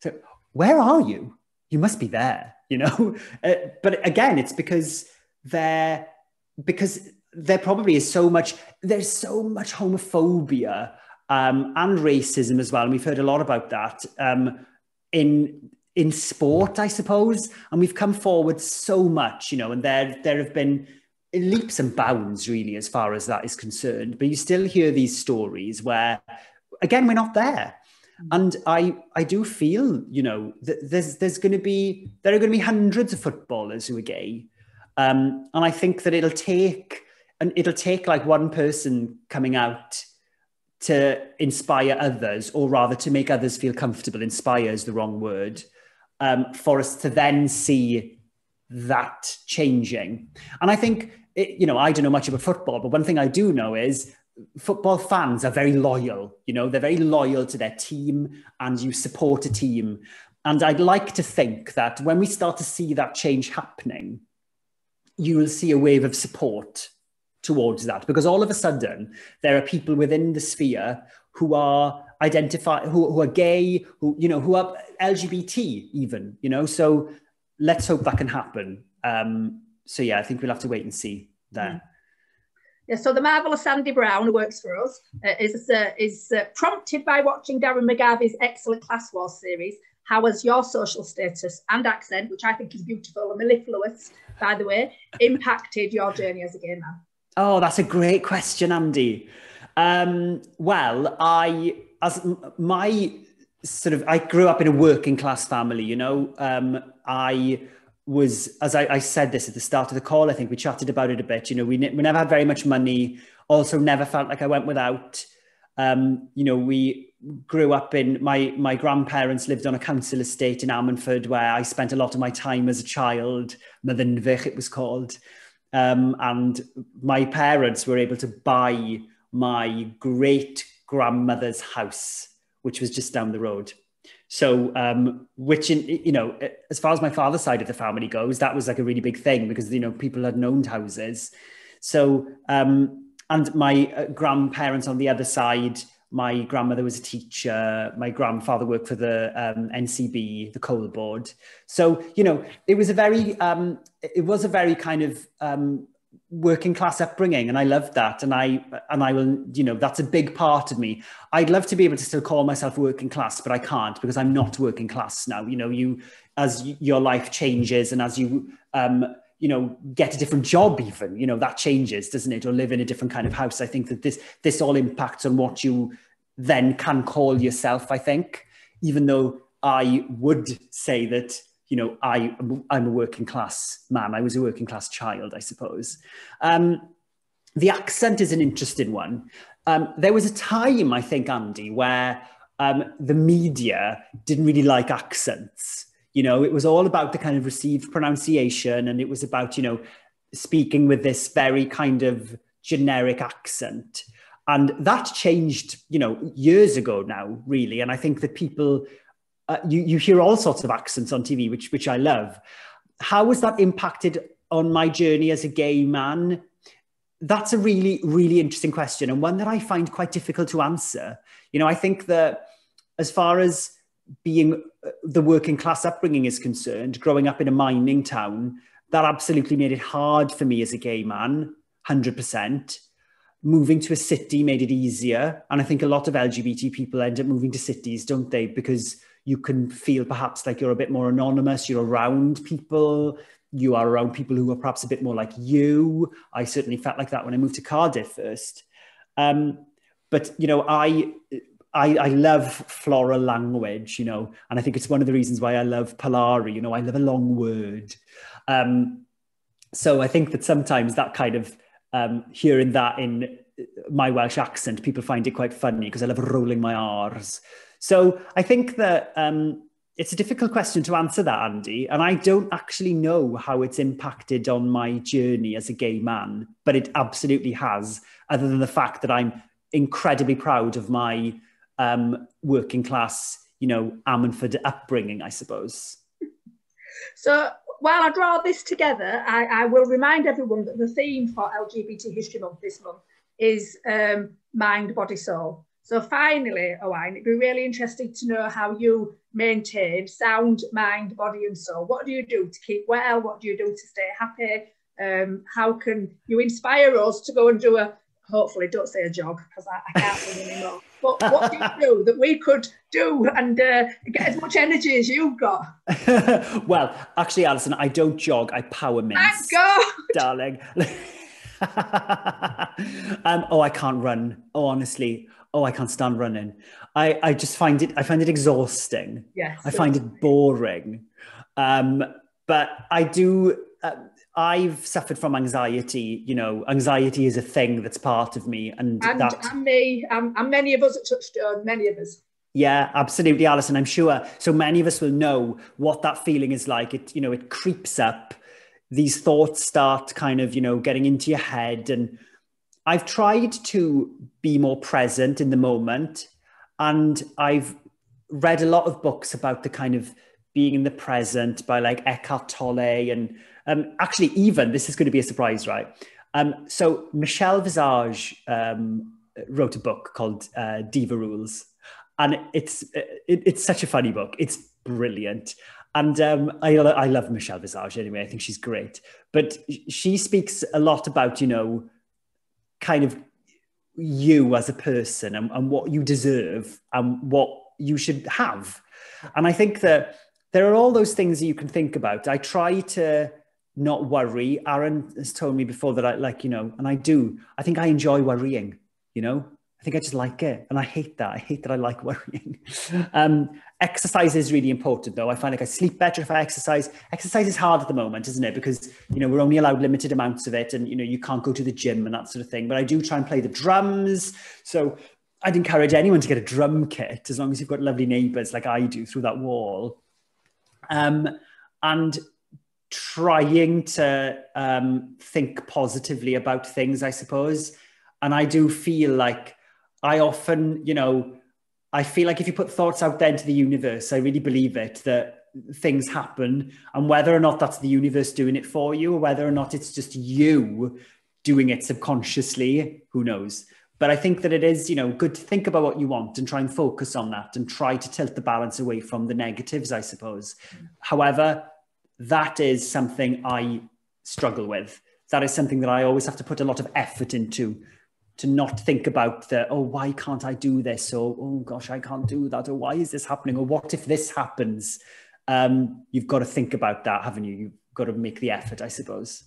B: so where are you? You must be there, you know? But again, it's because there probably is there's so much homophobia and racism as well. And we've heard a lot about that in sport, I suppose. And we've come forward so much, you know, and there have been leaps and bounds really as far as that is concerned. But you still hear these stories where, again, we're not there. And I do feel, you know, that there are going to be hundreds of footballers who are gay. And I think that it'll take like one person coming out to inspire others, or rather to make others feel comfortable. Inspire is the wrong word, for us to then see that changing. And I think, you know, I don't know much about football, but one thing I do know is football fans are very loyal. You know, they're very loyal to their team, and you support a team. And I'd like to think that when we start to see that change happening, you will see a wave of support towards that, because all of a sudden there are people within the sphere who are who are gay, who, you know, who are LGBT even, you know, so let's hope that can happen. So yeah, I think we'll have to wait and see there.
A: Yeah, so the marvellous Sandy Brown, who works for us, is prompted by watching Darren McGarvey's excellent Class Wars series, how has your social status and accent, which I think is beautiful and mellifluous, by the way, impacted your journey as a gay man?
B: Oh, that's a great question, Andy. Well, I grew up in a working class family, you know. I was, as I said this at the start of the call, I think we chatted about it a bit, you know, we never had very much money, also never felt like I went without. You know, we grew up in, my grandparents lived on a council estate in Ammanford where I spent a lot of my time as a child, Myddinvich it was called. And my parents were able to buy my great grandmother's house, which was just down the road. So, which, you know, as far as my father's side of the family goes, that was like a really big thing because, you know, people had owned houses. So, and my grandparents on the other side, my grandmother was a teacher. My grandfather worked for the NCB, the coal board. So, you know, it was a very kind of working class upbringing, and I loved that. And I will, you know, that's a big part of me. I'd love to be able to still call myself working class, but I can't because I'm not working class now. You know, as your life changes and as you, you know, get a different job even, you know, that changes, doesn't it? Or live in a different kind of house. I think that this all impacts on what you then can call yourself, I think, even though I would say that, you know, I'm a working class man. I was a working class child, I suppose. The accent is an interesting one. There was a time, I think, Andy, where the media didn't really like accents. You know, it was all about the kind of received pronunciation, and it was about, you know, speaking with this very kind of generic accent. And that changed, you know, years ago now, really. And I think that people, you hear all sorts of accents on TV, which I love. How has that impacted on my journey as a gay man? That's a really, really interesting question, and one that I find quite difficult to answer. You know, I think that as far as being the working class upbringing is concerned, growing up in a mining town, that absolutely made it hard for me as a gay man, 100%. Moving to a city made it easier. And I think a lot of LGBT people end up moving to cities, don't they? Because you can feel perhaps like you're a bit more anonymous, you're around people, you are around people who are perhaps a bit more like you. I certainly felt like that when I moved to Cardiff first. But, you know, I love floral language, you know, and I think it's one of the reasons why I love Polari, you know, I love a long word. So I think that sometimes that kind of hearing that in my Welsh accent, people find it quite funny because I love rolling my R's. So I think that it's a difficult question to answer that, Andy, and I don't actually know how it's impacted on my journey as a gay man, but it absolutely has, other than the fact that I'm incredibly proud of my working class, you know, Ammanford upbringing, I suppose.
A: So while I draw this together, I will remind everyone that the theme for LGBT History Month this month is mind, body, soul. So finally, Owain, it'd be really interesting to know how you maintain sound mind, body and soul. What do you do to keep well? What do you do to stay happy? How can you inspire us to go and do hopefully don't say a jog because I can't do anymore. But what do you do that we could do and get as much energy as you've got?
B: Well, actually, Alison, I don't jog. I power mince.
A: Thank God,
B: darling. Oh, I can't run. Oh, honestly. Oh, I can't stand running. I just find it exhausting.
A: Yes.
B: I find it boring. But I do. I've suffered from anxiety. You know, anxiety is a thing that's part of me, and
A: me, and many of us at Touchstone, many of us.
B: Yeah, absolutely, Alison. I'm sure so many of us will know what that feeling is like. It, you know, it creeps up. These thoughts start kind of, you know, getting into your head, and I've tried to be more present in the moment, and I've read a lot of books about the kind of being in the present by like Eckhart Tolle, and actually even, this is going to be a surprise, right? So Michelle Visage wrote a book called Diva Rules, and it's such a funny book. It's brilliant. And I love Michelle Visage anyway. I think she's great. But she speaks a lot about, you know, kind of you as a person and what you deserve and what you should have. And I think that there are all those things that you can think about. I try to not worry. Aaron has told me before that I like, you know, and I do. I think I enjoy worrying, you know. I think I just like it. And I hate that. I hate that I like worrying. Exercise is really important, though. I find like I sleep better if I exercise. Exercise is hard at the moment, isn't it? Because, you know, we're only allowed limited amounts of it and, you know, you can't go to the gym and that sort of thing. But I do try and play the drums. So I'd encourage anyone to get a drum kit as long as you've got lovely neighbours like I do through that wall. And trying to think positively about things, I suppose. And I do feel like I often, you know, I feel like if you put thoughts out there into the universe, I really believe it, that things happen. And whether or not that's the universe doing it for you, or whether or not it's just you doing it subconsciously, who knows? But I think that it is, you know, good to think about what you want and try and focus on that and try to tilt the balance away from the negatives, I suppose. However, that is something I struggle with. That is something that I always have to put a lot of effort into, to not think about the, oh, why can't I do this? Or, oh gosh, I can't do that. Or why is this happening? Or what if this happens? You've got to think about that, haven't you? You've got to make the effort, I suppose.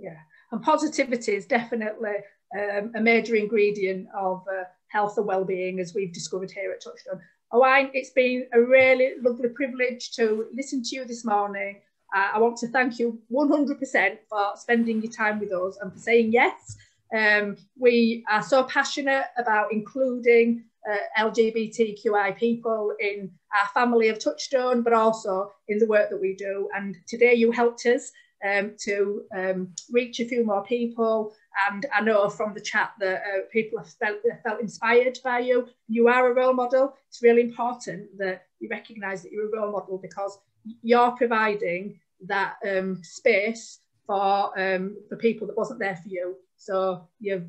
A: Yeah, and positivity is definitely a major ingredient of health and well-being, as we've discovered here at Touchstone. Owain, it's been a really lovely privilege to listen to you this morning. I want to thank you 100% for spending your time with us and for saying yes. We are so passionate about including LGBTQI people in our family of Touchstone, but also in the work that we do. And today you helped us to reach a few more people. And I know from the chat that people have felt inspired by you. You are a role model. It's really important that you recognise that you're a role model, because you're providing that space for people that wasn't there for you. So you've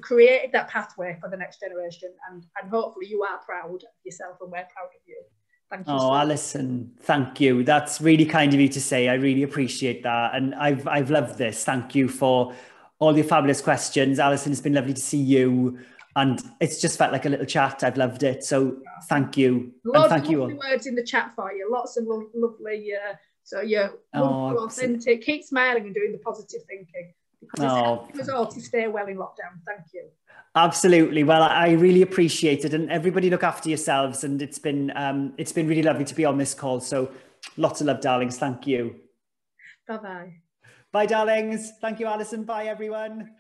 A: created that pathway for the next generation, and hopefully you are proud of yourself and we're proud of you. Thank you.
B: Oh, Alison, thank you. That's really kind of you to say. I really appreciate that. And I've loved this. Thank you for all your fabulous questions. Alison, it's been lovely to see you. And it's just felt like a little chat. I've loved it. So thank you.
A: Lots of lovely words in the chat for you. Lots of lovely, so you're authentic. Keep smiling and doing the positive thinking. Because it's helping us all to stay well in lockdown. Thank you.
B: Absolutely. Well, I really appreciate it, and everybody look after yourselves. And it's been really lovely to be on this call. So lots of love, darlings. Thank you.
A: Bye-bye.
B: Bye, darlings. Thank you, Alison. Bye, everyone.